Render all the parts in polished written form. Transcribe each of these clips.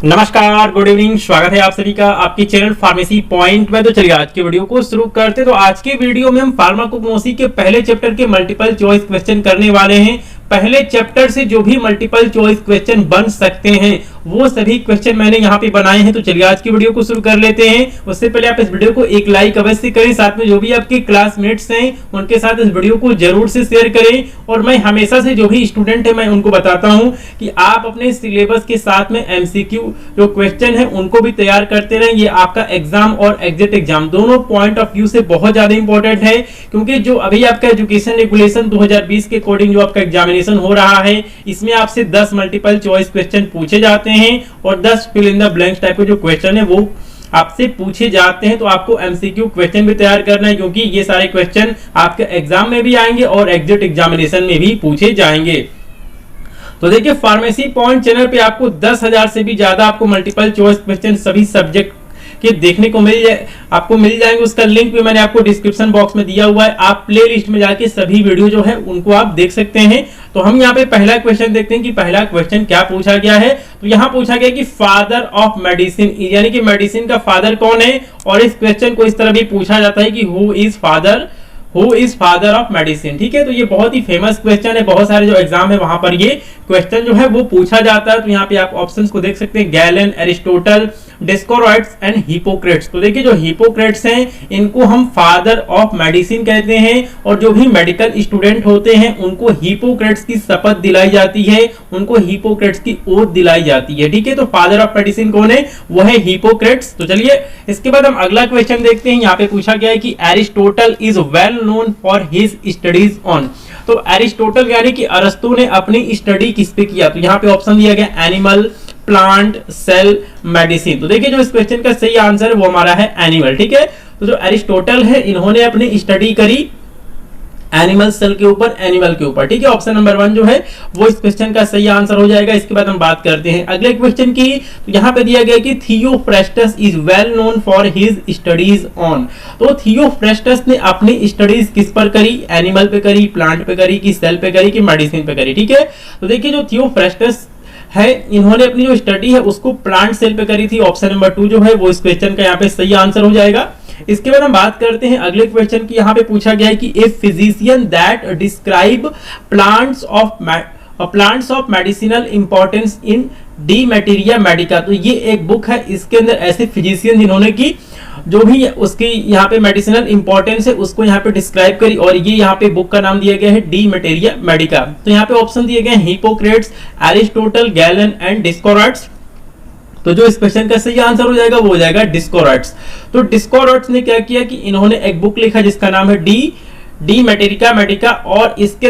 नमस्कार, good evening. स्वागत है आप सभी का आपके चैनल फार्मेसी पॉइंट में। तो चलिए आज के वीडियो को शुरू करते। तो आज के वीडियो में हम फार्माकोग्नोसी के पहले चैप्टर के मल्टीपल चॉइस क्वेश्चन करने वाले हैं। पहले चैप्टर से जो भी मल्टीपल चॉइस क्वेश्चन बन सकते हैं वो सभी क्वेश्चन मैंने यहाँ पे बनाए हैं। तो चलिए आज की वीडियो को शुरू कर लेते हैं। उससे पहले आप इस वीडियो को एक लाइक अवश्य करें, साथ में जो भी आपके क्लासमेट्स हैं उनके साथ इस वीडियो को जरूर से शेयर करें। और मैं हमेशा से जो भी स्टूडेंट है मैं उनको बताता हूं कि आप अपने सिलेबस के साथ में एमसीक्यू जो क्वेश्चन है उनको भी तैयार करते रहें। ये आपका एग्जाम और एग्जिट एग्जाम दोनों पॉइंट ऑफ व्यू से बहुत ज्यादा इंपॉर्टेंट है, क्योंकि जो अभी आपका एजुकेशन रेगुलेशन 2020 के अकॉर्डिंग जो आपका एग्जामिनेशन हो रहा है इसमें आपसे 10 मल्टीपल चॉइस क्वेश्चन पूछे जाते हैं और 10 fill in the blanks type के जो क्वेश्चन है वो आपसे पूछे जाते हैं। तो आपको एमसीक्यू क्वेश्चन भी तैयार करना है, क्योंकि ये सारे क्वेश्चन आपके एग्जाम में भी आएंगे और एग्जिट एग्जामिनेशन में भी पूछे जाएंगे। तो देखिए फार्मेसी पॉइंट चैनल पे आपको 10,000 से भी ज्यादा आपको मल्टीपल चॉइस क्वेश्चन सभी सब्जेक्ट के देखने को मिल जाएंगे। उसका लिंक भी मैंने आपको डिस्क्रिप्शन बॉक्स में दिया हुआ है। आप प्ले लिस्ट में जाके सभी वीडियो जो है उनको आप देख सकते हैं। तो हम यहाँ पे पहला क्वेश्चन देखते हैं कि पहला क्वेश्चन क्या पूछा गया है। तो यहाँ पूछा गया कि फादर ऑफ मेडिसिन, यानी कि मेडिसिन का फादर कौन है। और इस क्वेश्चन को इस तरह भी पूछा जाता है कि who is father of medicine. ठीक है, तो ये बहुत ही फेमस क्वेश्चन है। बहुत सारे जो एग्जाम है वहां पर ये क्वेश्चन जो है वो पूछा जाता है। तो यहाँ पे आप ऑप्शंस को देख सकते हैं, गैलन, एरिस्टोटल, डिस्कोराइड्स एंड हिपोक्रेट्स। तो देखिए जो हिपोक्रेट्स हैं इनको हम फादर ऑफ मेडिसिन कहते हैं, और जो भी मेडिकल स्टूडेंट होते हैं उनको हिपोक्रेट्स की शपथ दिलाई जाती है, उनको हिपोक्रेट्स की ओथ दिलाई जाती है। ठीक है, तो फादर ऑफ मेडिसिन कौन है, वो है हिपोक्रेट्स। तो चलिए इसके बाद हम अगला क्वेश्चन देखते हैं। यहाँ पे पूछा गया है कि Aristotle is well known for his studies on. तो एरिस्टोटल यानी कि अरस्तु ने अपनी स्टडी किस पे किया। तो यहाँ पे ऑप्शन दिया गया एनिमल, प्लांट, सेल, मेडिसिन। तो देखिए जो इस क्वेश्चन का सही आंसर है वो हमारा है एनिमल। ठीक है, तो जो एरिस्टोटल है इन्होंने अपनी स्टडी करी एनिमल सेल के ऊपर, एनिमल के ऊपर। ठीक है, ऑप्शन नंबर 1 जो है वो इस क्वेश्चन का सही आंसर हो जाएगा। इसके बाद हम बात करते हैं अगले क्वेश्चन की। तो यहाँ पे दिया गया कि Theophrastus is well known for his studies on. तो थियोफ्रेस्टस ने अपनी स्टडीज किस पर करी, एनिमल पे करी, प्लांट पे करी, कि सेल पे करी, कि मेडिसिन पे करी। ठीक है, तो देखिए जो थियोफ्रेस्टस है इन्होंने अपनी जो स्टडी है उसको प्लांट सेल पे करी थी। ऑप्शन नंबर 2 जो है वो इस क्वेश्चन का यहाँ पे सही आंसर हो जाएगा। इसके बाद हम बात करते हैं अगले क्वेश्चन की। यहाँ पे पूछा गया है कि a physician that describe plants of medicinal importance in the materia medica. तो ये एक बुक है, इसके अंदर ऐसे फिजिशियन जिन्होंने की जो भी उसकी यहाँ पे मेडिसिनल इंपॉर्टेंस है उसको यहाँ पे डिस्क्राइब करी, और ये यहाँ पे बुक का नाम दिया गया है डी मैटेरिया मेडिका। तो यहाँ पे ऑप्शन दिए गए हिपोक्रेट्स, एरिस्टोटल, गैलन एंड डिस्कोराइड्स। तो जो इस क्वेश्चन का सही आंसर हो जाएगा वो हो जाएगा डिस्कोराइड्स। तो डिस्कोराइड्स ने क्या किया कि इन्होंने एक बुक लिखा जिसका नाम है डी मैटेरिया मेडिका, और इसके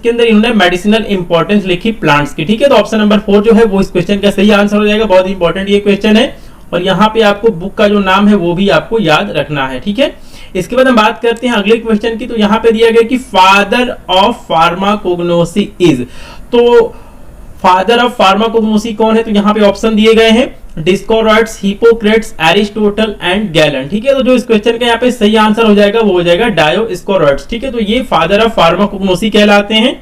अंदर इन्होंने मेडिसिनल इंपॉर्टेंस लिखी प्लांट्स की। ठीक है, तो ऑप्शन नंबर 4 जो है वो इस क्वेश्चन का सही आंसर हो जाएगा। बहुत इंपॉर्टेंट ये क्वेश्चन है, और यहाँ पे आपको बुक का जो नाम है वो भी आपको याद रखना है। ठीक है, इसके बाद हम बात करते हैं अगले क्वेश्चन की। तो यहाँ पे दिया गया कि फादर ऑफ फार्माकोग्नोसी इज। तो फादर ऑफ फार्माकोग्नोसी कौन है। तो यहाँ पे ऑप्शन दिए गए हैं डिस्कोराइड्स, हिपोक्रेट्स, एरिस्टोटल एंड गैलन। ठीक है, तो जो इस क्वेश्चन का यहाँ पे सही आंसर हो जाएगा वो हो जाएगा डायोस्कोराइड्स। ठीक है, तो ये फादर ऑफ फार्माकोग्नोसी कहलाते हैं।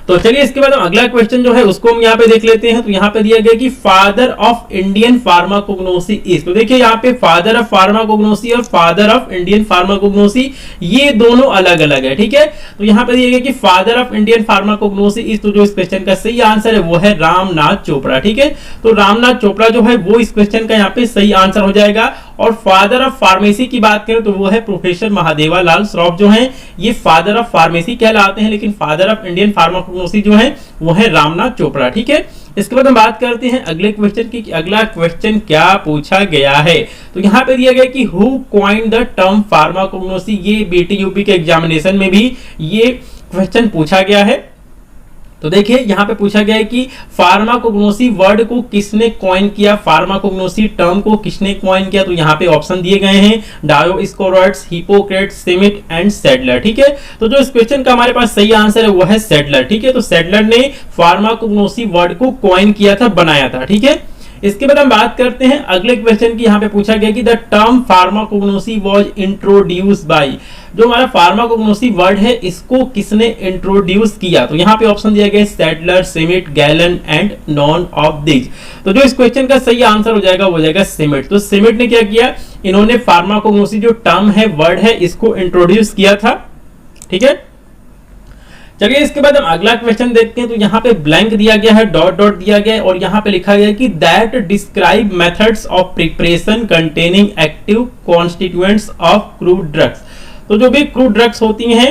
तो चलिए इसके बाद हम अगला क्वेश्चन जो है उसको हम यहाँ पे देख लेते हैं। तो यहाँ पे दिया गया कि father of Indian pharmacognosy is. तो देखिए यहाँ पे फादर ऑफ फार्माकोग्नोसी और फादर ऑफ इंडियन फार्माकोग्नोसी ये दोनों अलग अलग है। ठीक है, तो यहाँ पे दिया गया कि father of Indian pharmacognosy is. तो जो इस क्वेश्चन का सही आंसर है वो है रामनाथ चोपड़ा। ठीक है, तो रामनाथ चोपड़ा जो है वो इस क्वेश्चन का यहाँ पे सही आंसर हो जाएगा। और फादर ऑफ फार्मेसी की बात करें तो वो है प्रोफेसर महादेवा लाल श्रॉफ, जो है ये फादर ऑफ फार्मेसी कहलाते हैं, लेकिन फादर ऑफ इंडियन फार्माकोग्नोसी जो है वो है रामनाथ चोपड़ा। ठीक है, इसके बाद हम बात करते हैं अगले क्वेश्चन की कि अगला क्वेश्चन क्या पूछा गया है। तो यहाँ पे दिया गया कि who coined the term pharmacognosy. ये बीटी यूपी के एग्जामिनेशन में भी ये क्वेश्चन पूछा गया है। तो देखिए यहाँ पे पूछा गया है कि फार्माकोग्नोसी वर्ड को किसने कॉइन किया, फार्माकोग्नोसी टर्म को किसने कॉइन किया। तो यहाँ पे ऑप्शन दिए गए हैं डायोस्कोराइड्स, हिपोक्रेट्स, सिमिट एंड सेडलर। ठीक है, तो जो इस क्वेश्चन का हमारे पास सही आंसर है वो है सेडलर। ठीक है, तो सेडलर ने फार्माकोग्नोसी वर्ड को कॉइन किया था, बनाया था। ठीक है, इसके बाद हम बात करते हैं अगले क्वेश्चन की। यहाँ पे पूछा गया कि the term pharmacognosy was introduced by, जो हमारा फार्माकोग्नोसी वर्ड है इसको किसने इंट्रोड्यूस किया? तो यहाँ पे ऑप्शन दिया गया Sadler, Smith, Galen and none of this. तो जो इस क्वेश्चन का सही आंसर हो जाएगा वो हो जाएगा सिमिट। तो सिमिट ने क्या किया, इन्होंने फार्माकोग्नोसी जो टर्म है, वर्ड है, इसको इंट्रोड्यूस किया था। ठीक है, चलिए इसके बाद हम अगला क्वेश्चन देखते हैं। तो यहाँ पे ब्लैंक दिया गया है, डॉट डॉट दिया गया है और यहाँ पे लिखा गया है कि that describe methods of preparation containing active constituents of crude drugs. तो जो भी क्रूड ड्रग्स होती हैं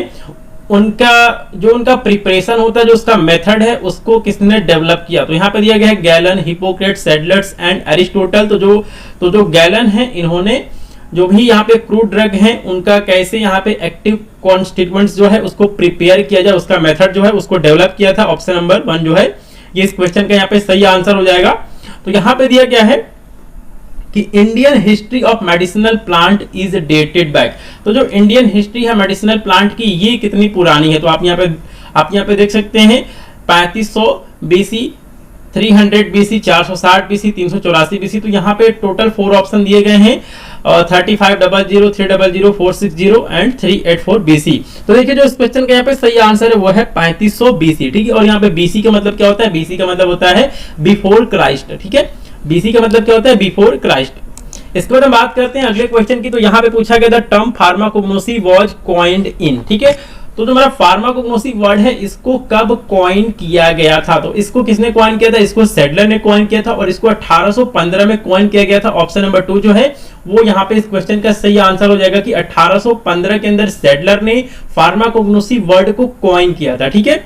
उनका प्रिपरेशन होता है, जो उसका मेथड है, उसको किसने डेवलप किया? तो यहाँ पे दिया गया है गैलन, हिपोक्रेट्स, सैडलर्स एंड एरिस्टोटल। तो जो गैलन है, इन्होंने जो भी यहाँ पे क्रूड ड्रग है उनका कैसे यहाँ पे एक्टिव कॉन्स्टिट्यूएंट्स जो है उसको प्रिपेयर किया जाए, उसका मेथड जो है उसको डेवलप किया था। ऑप्शन नंबर 1 जो है ये इस क्वेश्चन का यहाँ पे सही आंसर हो जाएगा। तो यहाँ पे दिया गया है कि Indian history of medicinal plant is dated back. तो जो इंडियन हिस्ट्री है मेडिसिनल प्लांट की, ये कितनी पुरानी है? तो आप यहाँ पे देख सकते हैं 3500 बीसी, 300 बीसी, 460 बीसी, 384 बीसी। तो यहाँ पे टोटल 4 ऑप्शन दिए गए हैं, 3500, 300, 460 एंड 384 बीसी। तो देखिए जो इस क्वेश्चन का यहाँ पे सही आंसर है वो है 3500 बीसी। ठीक है, और यहाँ पे बीसी का मतलब क्या होता है? बीसी का मतलब होता है बिफोर क्राइस्ट। ठीक है, बीसी का मतलब क्या होता है? Before Christ. इसके बाद हम बात करते हैं अगले क्वेश्चन की। तो यहाँ पे पूछा गया the term pharmacognosy was coined in. ठीक है, तो जो हमारा फार्माकोग्नोसी वर्ड है इसको कब कॉइन किया गया था? तो इसको किसने कॉइन किया था? इसको सैडलर ने कॉइन किया था और इसको 1815 में कॉइन किया गया था। ऑप्शन नंबर 2 जो है वो यहाँ पे इस क्वेश्चन का सही आंसर हो जाएगा कि 1815 के अंदर सैडलर ने फार्माकोग्नोसी वर्ड को कॉइन किया था। ठीक है,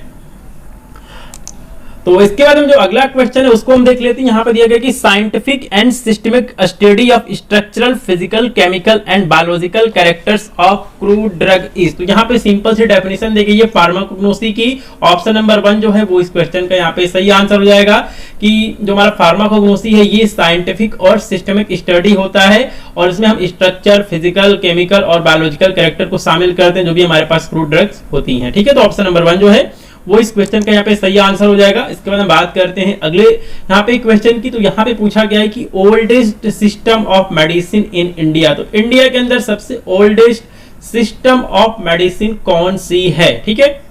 तो इसके बाद हम जो अगला क्वेश्चन है उसको हम देख लेते हैं। यहाँ पे दिया गया कि scientific and systemic study of structural, physical, chemical and biological characters of crude drug is. तो यहाँ पे सिंपल सी डेफिनेशन दी गई है फार्माकोग्नोसी की। ऑप्शन नंबर 1 जो है वो इस क्वेश्चन का यहाँ पे सही आंसर हो जाएगा कि जो हमारा फार्माकोग्नोसी है ये साइंटिफिक और सिस्टमिक स्टडी होता है और इसमें हम स्ट्रक्चर, फिजिकल, केमिकल और बायोलॉजिकल कैरेक्टर को शामिल करते हैं जो भी हमारे पास क्रूड ड्रग्स होती हैं। ठीक है, तो ऑप्शन नंबर 1 जो है वो इस क्वेश्चन का यहाँ पे सही आंसर हो जाएगा। इसके बाद हम बात करते हैं अगले यहाँ पे क्वेश्चन की। तो यहाँ पे पूछा गया है कि oldest system of medicine in India. तो इंडिया के अंदर सबसे ओल्डेस्ट सिस्टम ऑफ मेडिसिन कौन सी है? ठीक है,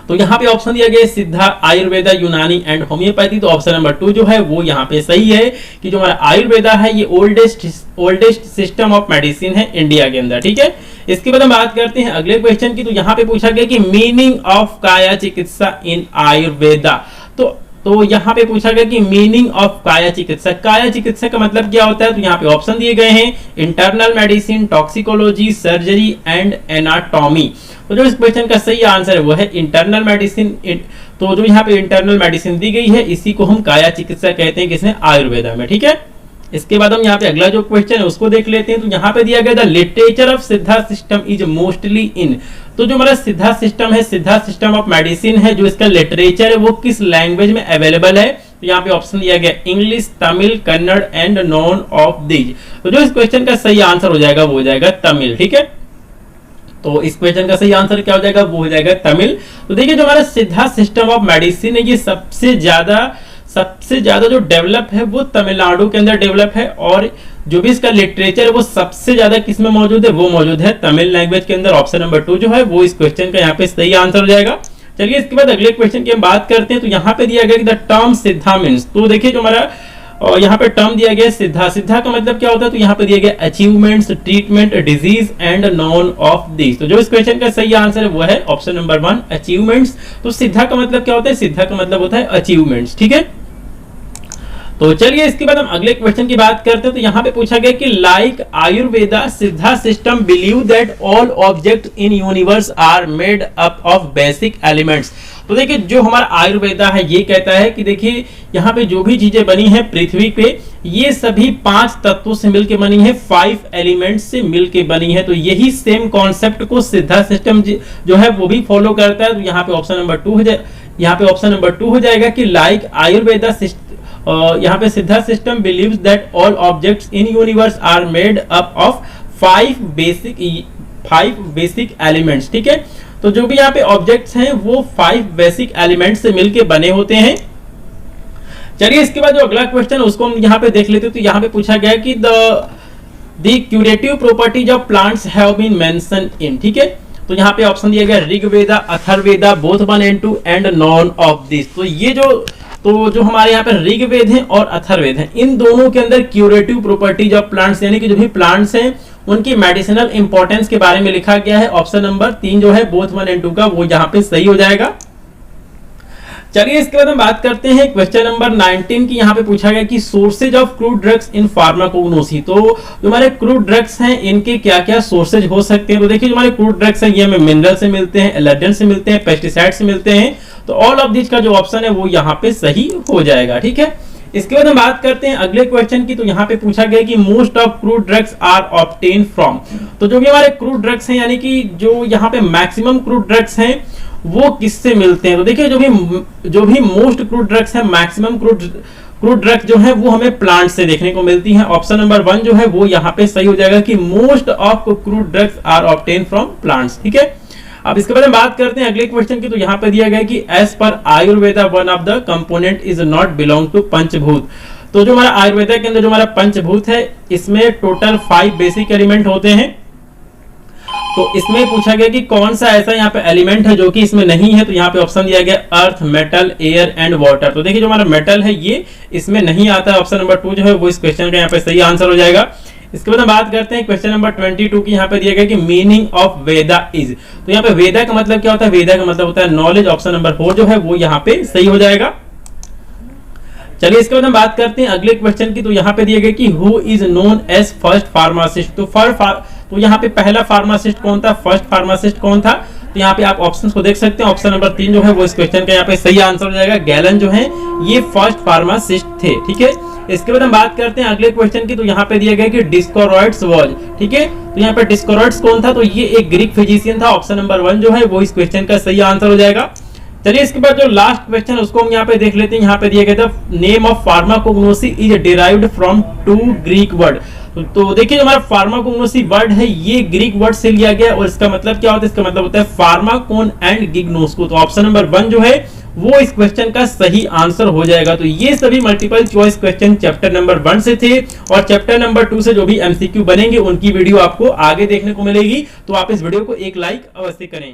तो यहाँ पे ऑप्शन दिया गया है सिद्धा, आयुर्वेदा, यूनानी एंड होम्योपैथी। तो ऑप्शन नंबर 2 जो है वो यहाँ पे सही है कि जो हमारा आयुर्वेदा है ये ओल्डेस्ट सिस्टम ऑफ मेडिसिन है इंडिया के अंदर। ठीक है, इसके बाद हम बात करते हैं अगले क्वेश्चन की। तो यहाँ पे पूछा गया कि मीनिंग ऑफ काया चिकित्सा इन आयुर्वेदा। तो यहाँ पे पूछा गया कि मीनिंग ऑफ काया चिकित्सा का मतलब क्या होता है? तो यहाँ पे ऑप्शन दिए गए हैं internal medicine, toxicology, surgery and anatomy. तो जो इस क्वेश्चन का सही आंसर है वो है इंटरनल मेडिसिन। तो जो यहाँ पे इंटरनल मेडिसिन दी गई है इसी को हम काया चिकित्सा कहते हैं, किसने? आयुर्वेदा में। ठीक है, इसके बाद हम यहाँ पे अगला जो क्वेश्चन है उसको देख लेते हैं। तो यहाँ पे दिया गया द लिटरेचर ऑफ सिद्धा सिस्टम इज मोस्टली इन। तो जो हमारा सिद्धा सिस्टम है, सिद्धा सिस्टम ऑफ मेडिसिन है, जो इसका लिटरेचर है वो किस लैंग्वेज में अवेलेबल है? तो यहाँ पे ऑप्शन दिया गया English, Tamil, Kannada and none of these. तो जो इस क्वेश्चन का सही आंसर हो जाएगा वो हो जाएगा तमिल। ठीक है, तो इस क्वेश्चन का सही आंसर क्या हो जाएगा? वो हो जाएगा तमिल। तो देखिए जो हमारा सिद्धा सिस्टम ऑफ मेडिसिन है ये सबसे ज्यादा जो डेवलप है वो तमिलनाडु के अंदर डेवलप है और जो भी इसका लिटरेचर है वो सबसे ज्यादा किस में मौजूद है? वो मौजूद है तमिल लैंग्वेज के अंदर। ऑप्शन नंबर 2 जो है वो इस क्वेश्चन का यहाँ पे सही आंसर हो जाएगा। चलिए इसके बाद अगले क्वेश्चन की हम बात करते हैं। तो यहाँ पे दिया गया कि द टर्म सिद्धा मीन्स। तो देखिए जो हमारा यहाँ पे टर्म दिया गया सिद्धा का मतलब क्या होता है? तो यहाँ पे दिया गया achievements, treatment, disease and none of this. तो जो इस क्वेश्चन का सही आंसर है वो है ऑप्शन नंबर 1 अचीवमेंट्स। तो सिद्धा का मतलब क्या होता है? सिद्धा का मतलब होता है अचीवमेंट्स। ठीक है, तो चलिए इसके बाद हम अगले क्वेश्चन की बात करते हैं। तो यहाँ पे पूछा गया कि like Ayurveda Siddha system believe that all object in universe are made up of basic elements. तो देखिए जो हमारा आयुर्वेदा है ये कहता है कि देखिए यहाँ पे जो भी चीजें बनी है पृथ्वी पे ये सभी 5 तत्वों से मिलकर बनी है, 5 एलिमेंट्स से मिलकर बनी है। तो यही सेम कॉन्सेप्ट को सिद्धा सिस्टम जो है वो भी फॉलो करता है। तो यहाँ पे ऑप्शन नंबर 2 हो जाएगा कि लाइक आयुर्वेदा यहाँ पे Siddha system believes that all objects in universe are made up of 5 basic elements. ठीक है, तो जो भी यहाँ पे ऑब्जेक्ट्स हैं वो 5 बेसिक एलिमेंट्स से मिलके बने होते हैं। चलिए इसके बाद जो अगला क्वेश्चन उसको हम यहाँ पे देख लेते हैं। तो यहाँ पे पूछा गया कि the curative properties of plants have been mention in, ठीक है। तो यहाँ पे ऑप्शन दिया गया Rigveda, Atharvaveda, both 1 and 2 and none of this. तो ये जो हमारे यहाँ पे ऋग्वेद है और अथर्ववेद है, इन दोनों के अंदर क्यूरेटिव प्रॉपर्टीज ऑफ प्लांट्स यानी कि जो भी प्लांट्स हैं उनकी मेडिसिनल इंपॉर्टेंस के बारे में लिखा गया है। ऑप्शन नंबर 3 जो है बोथ 1 and 2 का, वो यहाँ पे सही हो जाएगा। चलिए इसके बाद हम बात करते हैं क्वेश्चन नंबर 19 की। यहाँ पे पूछा गया कि sources of crude drugs in pharmacognosy. तो जो हमारे क्रूड ड्रग्स हैं इनके क्या क्या सोर्सेज हो सकते हैं। तो देखिए जो हमारे क्रूड ड्रग्स हैं ये हमें मिनरल से मिलते हैं, एलर्जेंट से मिलते हैं, पेस्टिसाइड से मिलते हैं। तो ऑल ऑफ दिस का जो ऑप्शन है वो यहाँ पे सही हो जाएगा, ठीक है। इसके बाद हम बात करते हैं अगले क्वेश्चन की। तो यहाँ पे पूछा गया कि most of crude drugs are obtain from. तो जो भी हमारे क्रूड ड्रग्स हैं यानी कि जो यहाँ पे मैक्सिमम क्रूड ड्रग्स हैं वो किससे मिलते हैं। तो देखिए जो भी मोस्ट क्रूड ड्रग्स हैं, मैक्सिमम क्रूड ड्रग्स जो है वो हमें प्लांट से देखने को मिलती हैं। ऑप्शन नंबर 1 जो है वो यहाँ पे सही हो जाएगा कि most of crude drugs are obtain from plants, ठीक है। अब इसके बाद हम बात करते हैं अगले क्वेश्चन की। तो यहाँ पे दिया गया कि as per Ayurveda one of the component is not belong to Panchabhuta. तो जो हमारा आयुर्वेदा के अंदर जो हमारा पंचभूत है इसमें टोटल 5 बेसिक एलिमेंट होते हैं। तो इसमें पूछा गया कि कौन सा ऐसा यहाँ पे एलिमेंट है जो कि इसमें नहीं है। तो यहाँ पे ऑप्शन दिया गया अर्थ, मेटल, एयर एंड वाटर। तो देखिए जो हमारा मेटल है ये इसमें नहीं आता है। ऑप्शन नंबर 2 जो है वो इस क्वेश्चन का यहाँ पे सही आंसर हो जाएगा। इसके बाद हम बात करते हैं क्वेश्चन नंबर 22 की। यहाँ पे दिया गया कि मीनिंग ऑफ वेदा इज। तो यहाँ पे वेदा का मतलब क्या होता है। वेदा का मतलब होता है नॉलेज। ऑप्शन नंबर 4 जो है वो यहाँ पे सही हो जाएगा। चलिए इसके बाद हम बात करते हैं अगले क्वेश्चन की। तो यहाँ पे दिया गया कि who is known as first pharmacist. तो यहाँ पे पहला फार्मासिस्ट कौन था, फर्स्ट फार्मासिस्ट कौन था। तो यहाँ पे आप ऑप्शंस को देख सकते हैं। ऑप्शन नंबर 3 जो है वो इस क्वेश्चन का यहाँ पे सही आंसर हो जाएगा। गैलन जो है ये फर्स्ट फार्मासिस्ट थे, ठीक है। इसके बाद हम बात करते हैं अगले क्वेश्चन की। तो यहाँ पे दिया गया कि डिस्कोरॉइड्स वाज, ठीक है। तो यहाँ पे डिस्कोरॉइड्स कौन था। तो ये एक ग्रीक फिजिशियन था। ऑप्शन नंबर 1 जो है वो इस क्वेश्चन का सही आंसर हो जाएगा। चलिए इसके बाद जो लास्ट क्वेश्चन उसको हम यहाँ पे देख लेते हैं। यहाँ पे दिया गया था name of pharmacognosy is derived from 2 Greek word. तो देखिए जो हमारा फार्माकोग्नोसी वर्ड है ये ग्रीक वर्ड से लिया गया और इसका मतलब क्या होता है। इसका मतलब होता है फार्माकोन एंड गिग्नोस्को। तो ऑप्शन नंबर 1 जो है वो इस क्वेश्चन का सही आंसर हो जाएगा। तो ये सभी multiple choice question chapter number 1 से थे और चैप्टर नंबर 2 से जो भी एमसीक्यू बनेंगे उनकी वीडियो आपको आगे देखने को मिलेगी। तो आप इस वीडियो को एक लाइक अवश्य करें।